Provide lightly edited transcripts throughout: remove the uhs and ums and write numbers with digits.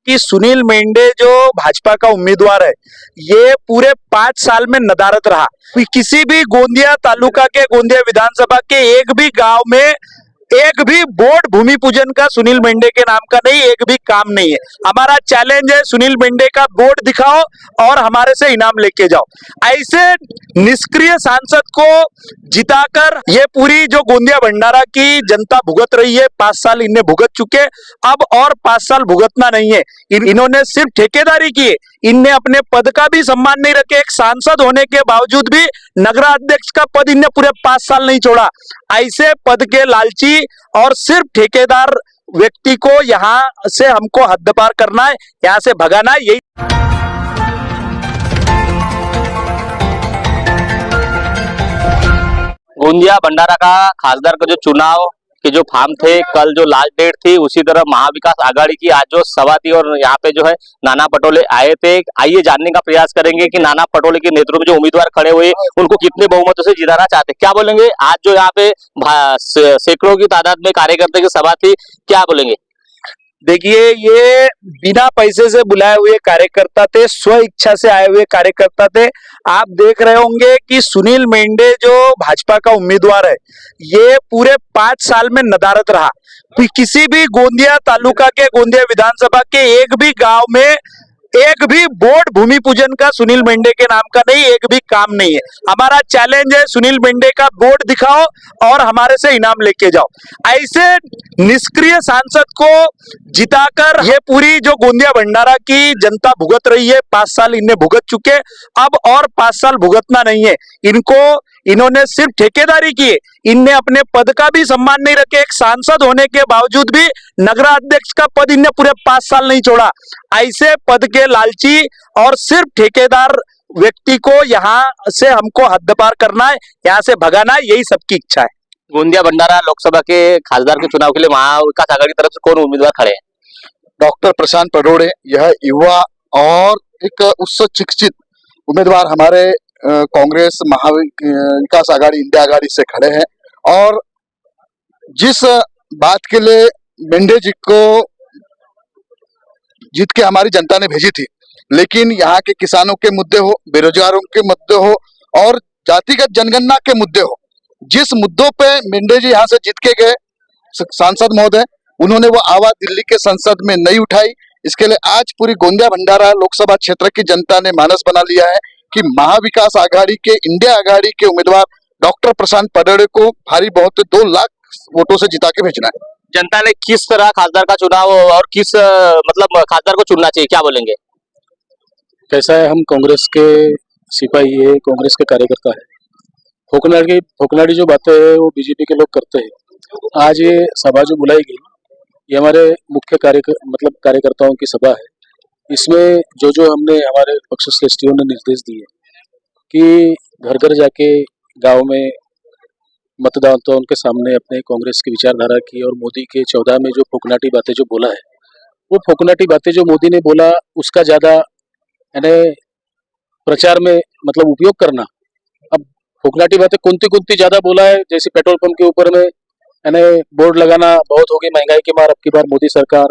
कि सुनील मेंढे जो भाजपा का उम्मीदवार है, ये पूरे 5 साल में नदारद रहा। किसी भी गोंदिया तालुका के, गोंदिया विधानसभा के एक भी गांव में एक भी बोर्ड भूमि पूजन का सुनील मेंढे के नाम का नहीं, एक भी काम नहीं है। हमारा चैलेंज है, सुनील मेंढे का बोर्ड दिखाओ और हमारे से इनाम लेके जाओ। ऐसे निष्क्रिय सांसद को जिताकर ये पूरी जो गोंदिया भंडारा की जनता भुगत रही है, 5 साल इन्हें भुगत चुके, अब और 5 साल भुगतना नहीं है। इन्होंने सिर्फ ठेकेदारी की है, इनने अपने पद का भी सम्मान नहीं रखे। एक सांसद होने के बावजूद भी नगराध्यक्ष का पद इनने पूरे 5 साल नहीं छोड़ा। ऐसे पद के लालची और सिर्फ ठेकेदार व्यक्ति को यहां से हमको हद पार करना है, यहां से भगाना है। यही गोंदिया भंडारा का खासदार का जो चुनाव के जो फॉर्म थे, कल जो लास्ट डेट थी, उसी तरह महाविकास आघाड़ी की आज जो सभा थी और यहाँ पे जो है नाना पटोले आए थे। आइए जानने का प्रयास करेंगे कि नाना पटोले के नेतृत्व में जो उम्मीदवार खड़े हुए उनको कितने बहुमतों से जिताना चाहते, क्या बोलेंगे। आज जो यहाँ पे सैकड़ों की तादाद में कार्यकर्ता की सभा थी, क्या बोलेंगे। देखिए, ये बिना पैसे से बुलाए हुए कार्यकर्ता थे, स्व इच्छा से आए हुए कार्यकर्ता थे। आप देख रहे होंगे कि सुनील मेंढे जो भाजपा का उम्मीदवार है, ये पूरे 5 साल में नदारद रहा। किसी भी गोंदिया तालुका के, गोंदिया विधानसभा के एक भी गांव में एक भी बोर्ड भूमि पूजन का सुनील मेंढे के नाम का नहीं, एक भी काम नहीं है। हमारा चैलेंज है, सुनील मेंढे का बोर्ड दिखाओ और हमारे से इनाम लेके जाओ। ऐसे निष्क्रिय सांसद को जिताकर ये पूरी जो गोंदिया भंडारा की जनता भुगत रही है, 5 साल इन्हें भुगत चुके, अब और 5 साल भुगतना नहीं है। इन्होंने सिर्फ ठेकेदारी की है, इनने अपने पद का भी सम्मान नहीं रखे। एक सांसद होने के बावजूद भी नगराध्यक्ष का पद इनने पूरे 5 साल नहीं छोड़ा। ऐसे पद के लालची और सिर्फ ठेकेदार व्यक्ति को यहाँ से हमको हद पार करना है, यहाँ से भगाना है। यही सबकी इच्छा है। गोंदिया भंडारा लोकसभा के खासदार के चुनाव के लिए महाविकास आघाड़ी की तरफ से कौन उम्मीदवार खड़े हैं। डॉक्टर प्रशांत पडोड़े, यह युवा और एक उच्च शिक्षित उम्मीदवार हमारे कांग्रेस महाविकास आघाड़ी, इंडिया आघाड़ी से खड़े हैं। और जिस बात के लिए मेंढे जी को जीत के हमारी जनता ने भेजी थी, लेकिन यहाँ के किसानों के मुद्दे हो, बेरोजगारों के मुद्दे हो और जातिगत जनगणना के मुद्दे हो, जिस मुद्दों पे मेंढे जी यहाँ से जीत के गए सांसद महोदय, उन्होंने वो आवाज दिल्ली के संसद में नहीं उठाई। इसके लिए आज पूरी गोंदिया भंडारा लोकसभा क्षेत्र की जनता ने मानस बना लिया है कि महाविकास आघाड़ी के, इंडिया आघाड़ी के उम्मीदवार डॉक्टर प्रशांत पडोड़े को भारी बहुत 2 लाख वोटों से जिता के भेजना है। जनता ने किस तरह खासदार का चुनाव और किस मतलब खासदार को चुनना चाहिए, क्या बोलेंगे। कैसा है, हम कांग्रेस के सिपाही है, कांग्रेस के कार्यकर्ता है। फोकनाड़ी जो बातें है वो बीजेपी के लोग करते हैं। आज ये सभा जो बुलाई गई, ये हमारे मुख्य कार्यकर्ताओं की सभा है। इसमें जो हमने हमारे पक्ष श्रेष्ठियों ने निर्देश दिए कि घर घर जाके गांव में मतदाताओं के सामने अपने कांग्रेस की विचारधारा की और मोदी के 14 में जो फोकनाटी बातें जो बोला है, वो फोकनाटी बातें जो मोदी ने बोला उसका ज्यादा यानी प्रचार में मतलब उपयोग करना। अब फोकनाटी बातें कुंती ज्यादा बोला है, जैसे पेट्रोल पंप के ऊपर में यानी बोर्ड लगाना बहुत हो गई, महंगाई के मार अब की बार मोदी सरकार,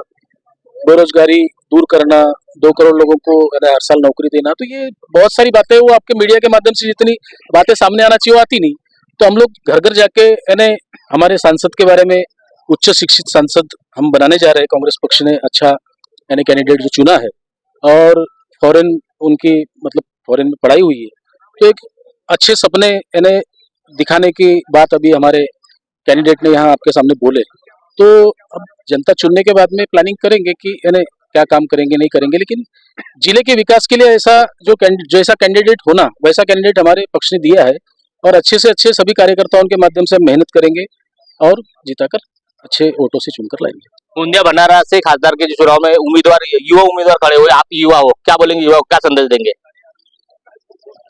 बेरोजगारी दूर करना, 2 करोड़ लोगों को हर साल नौकरी देना। तो ये बहुत सारी बातें वो आपके मीडिया के माध्यम से जितनी बातें सामने आना चाहिए वो आती नहीं। तो हम लोग घर घर जाके यानी हमारे सांसद के बारे में, उच्च शिक्षित सांसद हम बनाने जा रहे हैं। कांग्रेस पक्ष ने अच्छा यानी कैंडिडेट जो चुना है और फॉरेन उनकी मतलब फॉरेन में पढ़ाई हुई है, तो एक अच्छे सपने यानी दिखाने की बात अभी हमारे कैंडिडेट ने यहाँ आपके सामने बोले। तो अब जनता चुनने के बाद में प्लानिंग करेंगे कि यानी क्या काम करेंगे नहीं करेंगे, लेकिन जिले के विकास के लिए ऐसा जैसा कैंडिडेट होना वैसा कैंडिडेट हमारे पक्ष ने दिया है और अच्छे से अच्छे सभी कार्यकर्ताओं के माध्यम से मेहनत करेंगे और जिताकर अच्छे वोटों से चुनकर लाएंगे। गोंदिया भंडारा से खासदार के जो चुनाव में युवा उम्मीदवार खड़े हुए, आप युवा हो, क्या बोलेंगे, युवा को क्या संदेश देंगे।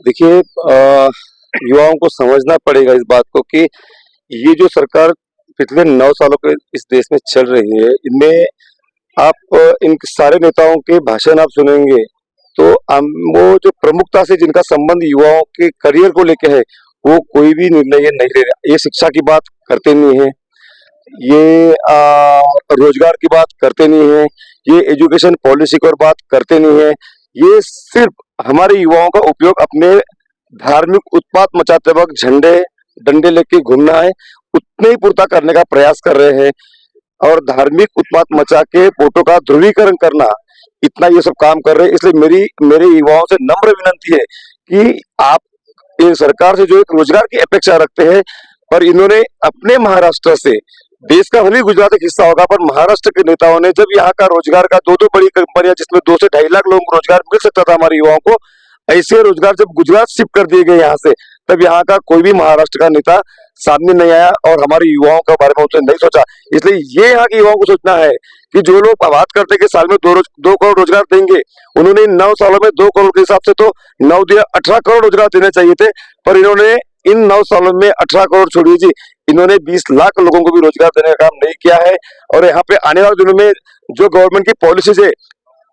देखिए, युवाओं को समझना पड़ेगा इस बात को कि ये जो सरकार पिछले 9 सालों के इस देश में चल रही है, इनमें आप इन सारे नेताओं के भाषण आप सुनेंगे तो वो जो प्रमुखता से जिनका संबंध युवाओं के करियर को लेके है, वो कोई भी निर्णय नहीं ले रहे। ये शिक्षा की बात करते नहीं है, ये रोजगार की बात करते नहीं है, ये एजुकेशन पॉलिसी की और बात करते नहीं है। ये सिर्फ हमारे युवाओं का उपयोग अपने धार्मिक उत्पात मचाते वक्त झंडे डंडे लेके घूमना है, उतने ही पूर्ता करने का प्रयास कर रहे हैं। और धार्मिक उत्पात मचा के वोटों का ध्रुवीकरण करना, इतना ये सब काम कर रहे हैं। इसलिए मेरे युवाओं से नम्र विनती है कि आप ये सरकार से जो एक रोजगार की अपेक्षा रखते हैं, पर इन्होंने अपने महाराष्ट्र से, देश का भले गुजरात एक हिस्सा होगा, पर महाराष्ट्र के नेताओं ने जब यहाँ का रोजगार का दो बड़ी कंपनियां जिसमें 2 से 2.5 लाख लोगों को रोजगार मिल सकता था हमारे युवाओं को, ऐसे रोजगार जब गुजरात शिफ्ट कर दिए गए यहाँ से, तब यहाँ का कोई भी महाराष्ट्र का नेता सामने नहीं आया और हमारे युवाओं के बारे में उसने नहीं सोचा। इसलिए ये यहाँ के युवाओं को सोचना है कि जो लोग बात करते कि साल में 2 करोड़ रोजगार देंगे, उन्होंने 9 सालों में 2 करोड़ के हिसाब से तो 9 दिया 18 करोड़ रोजगार देने चाहिए थे, पर इन्होंने इन 9 सालों में 18 करोड़ छोड़िए जी, इन्होंने 20 लाख लोगों को भी रोजगार देने का काम नहीं किया है। और यहाँ पे आने वाले दिनों में जो गवर्नमेंट की पॉलिसीज है,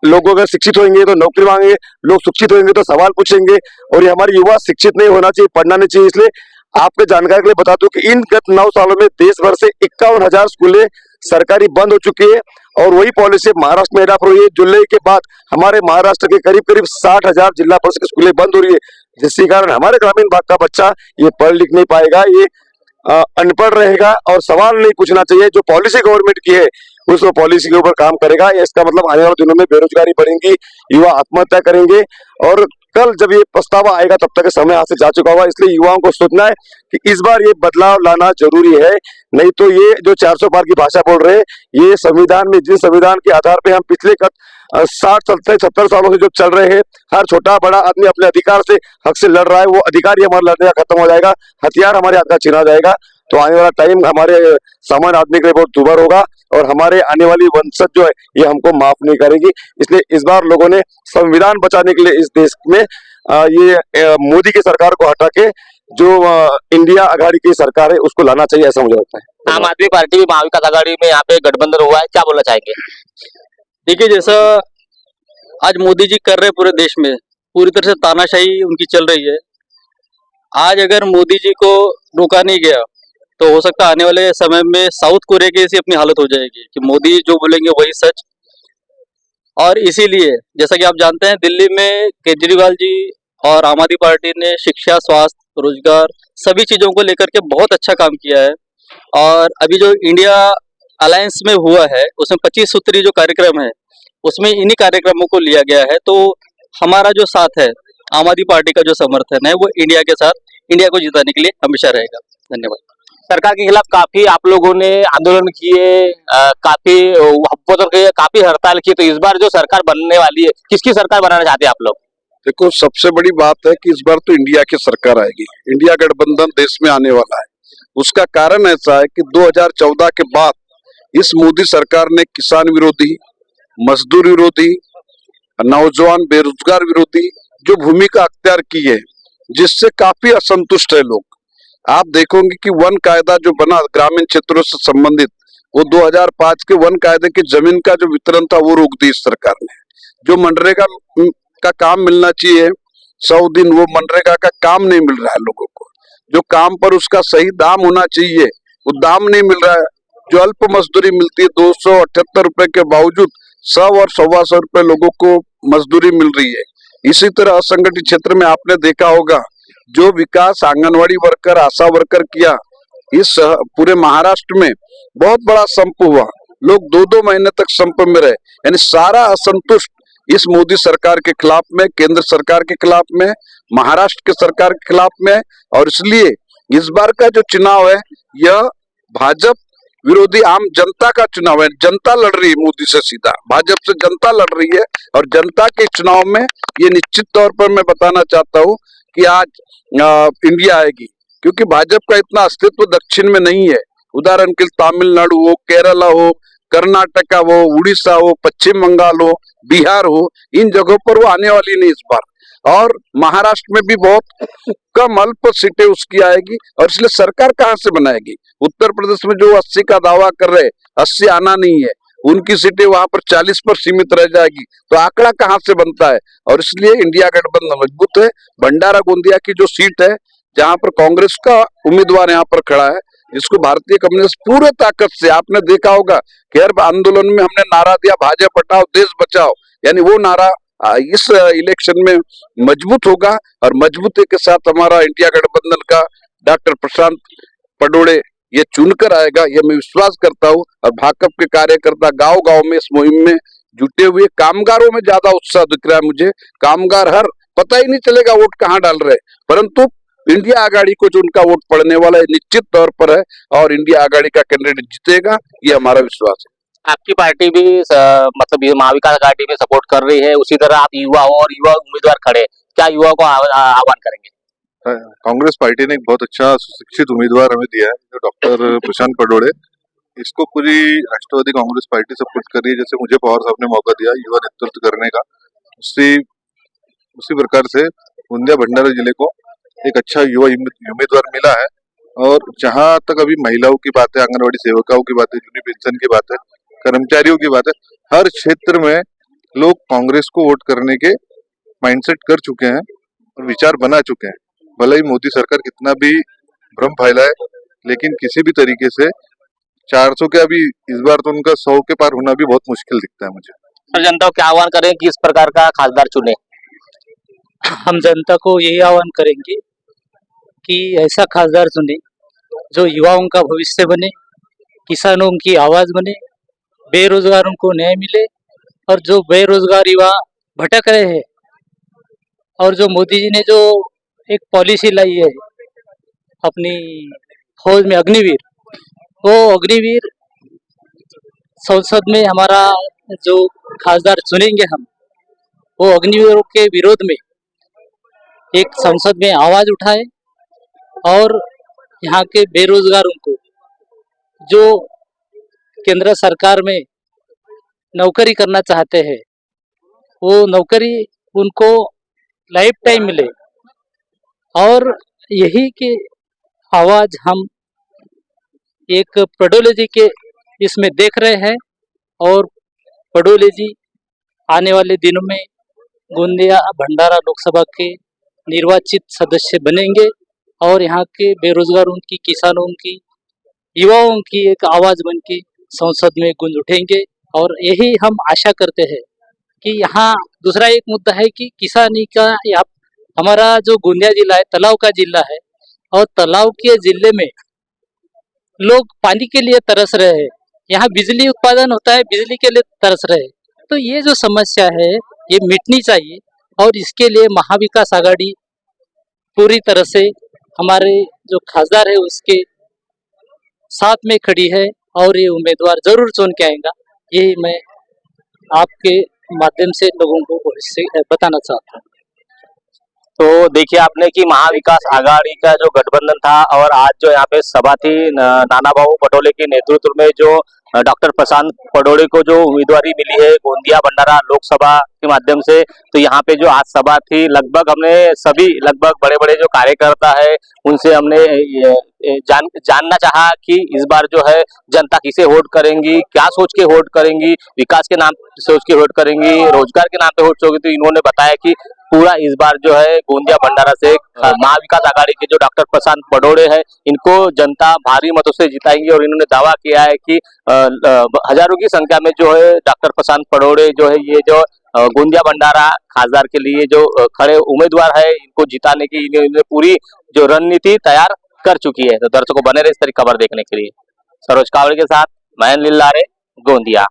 लोग अगर शिक्षित होंगे तो नौकरी मांगेंगे, लोग शिक्षित होंगे तो सवाल पूछेंगे, और ये हमारे युवा शिक्षित नहीं होना चाहिए, पढ़ना नहीं चाहिए। इसलिए आपके जानकारी के लिए बता दूं कि इन गत 9 सालों में देश भर से 51,000 स्कूलें सरकारी बंद हो चुकी है, और वही पॉलिसी महाराष्ट्र में अडॉप्ट हुई है। जुलाई के बाद हमारे महाराष्ट्र के करीब 60,000 जिला परिषद की स्कूलें बंद हो रही है, जिसके कारण हमारे ग्रामीण भाग का बच्चा ये पढ़ लिख नहीं पाएगा, ये अनपढ़ रहेगा और सवाल नहीं पूछना चाहिए। जो पॉलिसी गवर्नमेंट की है उस पॉलिसी के ऊपर काम करेगा। इसका मतलब आने वाले दिनों में बेरोजगारी बढ़ेगी, युवा आत्महत्या करेंगे, और कल जब ये पछतावा आएगा तब तक समय हाथ से जा चुका होगा। इसलिए युवाओं को सोचना है कि इस बार ये बदलाव लाना जरूरी है, नहीं तो ये जो 400 पार की भाषा बोल रहे हैं, ये संविधान में, जिस संविधान के आधार पे हम पिछले 60-70 सालों से जो चल रहे हैं, हर छोटा बड़ा आदमी अपने अधिकार से, हक से लड़ रहा है, वो अधिकार ही हमारा लड़ने का खत्म हो जाएगा, हथियार हमारे हाथ का छीना जाएगा। तो आने वाला टाइम हमारे सामान्य आदमी के लिए बहुत दुभर होगा, और हमारे आने वाली वंशज जो है ये हमको माफ नहीं करेगी। इसलिए इस बार लोगों ने संविधान बचाने के लिए इस देश में ये मोदी की सरकार को हटा के जो इंडिया आघाड़ी की सरकार है उसको लाना चाहिए, ऐसा मुझे लगता है। आम आदमी पार्टी भी महाविकास आघाड़ी में यहाँ पे गठबंधन हुआ है, क्या बोलना चाहेंगे? देखिए, जैसा आज मोदी जी कर रहे पूरे देश में, पूरी तरह से तानाशाही उनकी चल रही है। आज अगर मोदी जी को रोका नहीं गया तो हो सकता है आने वाले समय में साउथ कोरिया की ऐसी अपनी हालत हो जाएगी कि मोदी जो बोलेंगे वही सच। और इसीलिए जैसा कि आप जानते हैं, दिल्ली में केजरीवाल जी और आम आदमी पार्टी ने शिक्षा, स्वास्थ्य, रोजगार सभी चीजों को लेकर के बहुत अच्छा काम किया है। और अभी जो इंडिया अलायंस में हुआ है उसमें 25 सूत्री जो कार्यक्रम है उसमें इन्हीं कार्यक्रमों को लिया गया है। तो हमारा जो साथ है, आम आदमी पार्टी का जो समर्थन है, वो इंडिया के साथ, इंडिया को जिताने के लिए हमेशा रहेगा। धन्यवाद। सरकार के खिलाफ काफी आप लोगों ने आंदोलन किए, काफी हड़ताल की, तो इस बार जो सरकार बनने वाली है, किसकी सरकार बनाना चाहते हैं आप लोग? देखो, सबसे बड़ी बात है कि इस बार तो इंडिया की सरकार आएगी, इंडिया गठबंधन देश में आने वाला है। उसका कारण ऐसा है कि 2014 के बाद इस मोदी सरकार ने किसान विरोधी, मजदूर विरोधी, नौजवान बेरोजगार विरोधी जो भूमिका अख्तियार की है, जिससे काफी असंतुष्ट है लोग। आप देखोगे कि वन कायदा जो बना ग्रामीण क्षेत्रों से संबंधित, वो 2005 के वन कायदे की जमीन का जो वितरण था वो रोक दी इस सरकार ने। जो मनरेगा का काम मिलना चाहिए 100 दिन, वो मनरेगा का काम नहीं मिल रहा है लोगों को। जो काम पर उसका सही दाम होना चाहिए वो दाम नहीं मिल रहा है। जो अल्प मजदूरी मिलती है 278 रुपए के बावजूद 100 और 125 रुपए लोगों को मजदूरी मिल रही है। इसी तरह असंगठित क्षेत्र में आपने देखा होगा जो विकास आंगनवाड़ी वर्कर, आशा वर्कर किया, इस पूरे महाराष्ट्र में बहुत बड़ा संप हुआ। लोग 2-2 महीने तक संप में रहे। यानी सारा असंतुष्ट इस मोदी सरकार के खिलाफ में, केंद्र सरकार के खिलाफ में, महाराष्ट्र के सरकार के खिलाफ में। और इसलिए इस बार का जो चुनाव है यह भाजपा विरोधी आम जनता का चुनाव है। जनता लड़ रही है मोदी से सीधा, भाजपा से जनता लड़ रही है। और जनता के चुनाव में ये निश्चित तौर पर मैं बताना चाहता हूँ कि आज इंडिया आएगी, क्योंकि भाजपा का इतना अस्तित्व दक्षिण में नहीं है। उदाहरण के लिए तमिलनाडु हो, केरला हो, कर्नाटका हो, उड़ीसा हो, पश्चिम बंगाल हो, बिहार हो, इन जगहों पर वो आने वाली नहीं इस बार। और महाराष्ट्र में भी बहुत कम अल्प सीटें उसकी आएगी। और इसलिए सरकार कहाँ से बनाएगी? उत्तर प्रदेश में जो 80 का दावा कर रहे, 80 आना नहीं है, उनकी सीटें वहां पर 40 पर सीमित रह जाएगी। तो आंकड़ा कहाँ से बनता है? और इसलिए इंडिया गठबंधन मजबूत है। भंडारा गोंदिया की जो सीट है, जहां पर कांग्रेस का उम्मीदवार यहाँ पर खड़ा है, जिसको भारतीय कम्युनिस्ट पूरे ताकत से, आपने देखा होगा कि हर आंदोलन में हमने नारा दिया भाजपा हटाओ देश बचाओ, यानी वो नारा इस इलेक्शन में मजबूत होगा और मजबूती के साथ हमारा इंडिया गठबंधन का डॉक्टर प्रशांत पडोड़े ये चुनकर आएगा, ये मैं विश्वास करता हूँ। और भाकपा के कार्यकर्ता गांव गांव में इस मुहिम में जुटे हुए, कामगारों में ज्यादा उत्साह दिख रहा है मुझे। कामगार हर पता ही नहीं चलेगा वोट कहाँ डाल रहे, परंतु इंडिया आघाड़ी को जो उनका वोट पड़ने वाला है निश्चित तौर पर है और इंडिया आघाड़ी का कैंडिडेट जीतेगा, ये हमारा विश्वास है। आपकी पार्टी भी मतलब ये महाविकास आघाड़ी में सपोर्ट कर रही है, उसी तरह आप युवा हो और युवा उम्मीदवार खड़े, क्या युवाओं को आह्वान करेंगे? कांग्रेस पार्टी ने एक बहुत अच्छा सुशिक्षित उम्मीदवार हमें दिया है, जो डॉक्टर प्रशांत पडोड़े। इसको पूरी राष्ट्रवादी कांग्रेस पार्टी सपोर्ट कर रही है। जैसे मुझे पवार साहब ने मौका दिया युवा नेतृत्व करने का, उसी प्रकार से गोंदिया भंडारा जिले को एक अच्छा युवा उम्मीदवार मिला है। और जहां तक अभी महिलाओं की बात है, आंगनबाड़ी सेविकाओं की बात है, जूनी पेंशन की बात है, कर्मचारियों की बात है, हर क्षेत्र में लोग कांग्रेस को वोट करने के माइंडसेट कर चुके हैं और विचार बना चुके हैं। भले ही मोदी सरकार कितना भी भ्रम फैलाए, लेकिन किसी भी तरीके से 400 के अभी इस बार तो उनका 100 के पार होना भी बहुत मुश्किल दिखता है मुझे। सर, जनता को क्या आह्वान करें कि इस प्रकार का खासदार चुने? हम जनता को यही आह्वान करेंगे कि ऐसा खासदार चुने जो युवाओं का भविष्य बने, किसानों की आवाज बने, बेरोजगारों को न्याय मिले। और जो बेरोजगार युवा भटक रहे हैं, और जो मोदी जी ने जो एक पॉलिसी लाई है अपनी फौज में अग्निवीर, वो अग्निवीर संसद में हमारा जो खासदार चुनेंगे हम, वो अग्निवीरों के विरोध में एक संसद में आवाज उठाए और यहाँ के बेरोजगारों को, जो केंद्र सरकार में नौकरी करना चाहते हैं, वो नौकरी उनको लाइफ टाइम मिले। और यही की आवाज हम एक पडोले जी के इसमें देख रहे हैं। और पडोले जी आने वाले दिनों में गोंदिया भंडारा लोकसभा के निर्वाचित सदस्य बनेंगे और यहाँ के बेरोजगारों की, किसानों की, युवाओं की एक आवाज बन के संसद में गूंज उठेंगे। और यही हम आशा करते हैं कि यहाँ दूसरा एक मुद्दा है कि किसानी का, हमारा जो गोंदिया जिला है तालाब का जिला है, और तालाब के जिले में लोग पानी के लिए तरस रहे हैं। यहाँ बिजली उत्पादन होता है, बिजली के लिए तरस रहे हैं। तो ये जो समस्या है ये मिटनी चाहिए, और इसके लिए महाविकास आघाड़ी पूरी तरह से हमारे जो खासदार है उसके साथ में खड़ी है और ये उम्मीदवार जरूर चुन के आएगा। ये मैं आपके माध्यम से लोगों को भविष्य बताना चाहता हूँ। तो देखिए आपने कि महाविकास आघाड़ी का जो गठबंधन था, और आज जो यहाँ पे सभा थी नाना बाबू पटोले के नेतृत्व में, जो डॉक्टर प्रशांत पडोड़े को जो उम्मीदवारी मिली है गोंदिया भंडारा लोकसभा के माध्यम से, तो यहाँ पे जो आज सभा थी, लगभग हमने सभी लगभग बड़े बड़े जो कार्यकर्ता है उनसे हमने जानना चाहा कि इस बार जो है जनता किसे वोट करेंगी, क्या सोच के वोट करेंगी, विकास के नाम सोच के वोट करेंगी, रोजगार के नाम पे वोट होगी। तो इन्होंने बताया कि पूरा इस बार जो है गोंदिया भंडारा से महाविकास आघाड़ी के जो डॉक्टर प्रशांत पडोड़े है, इनको जनता भारी मतों से जिताएंगी। और इन्होंने दावा किया है कि हजारों की संख्या में जो है डॉक्टर प्रशांत पडोड़े जो है, ये जो गोंदिया भंडारा खासदार के लिए जो खड़े उम्मीदवार है, इनको जिताने की इन्होंने पूरी जो रणनीति तैयार कर चुकी है। तो दर्शकों बने रहे इस तरह खबर देखने के लिए। सरोज कावड़े के साथ मैं लीलारे, गोंदिया।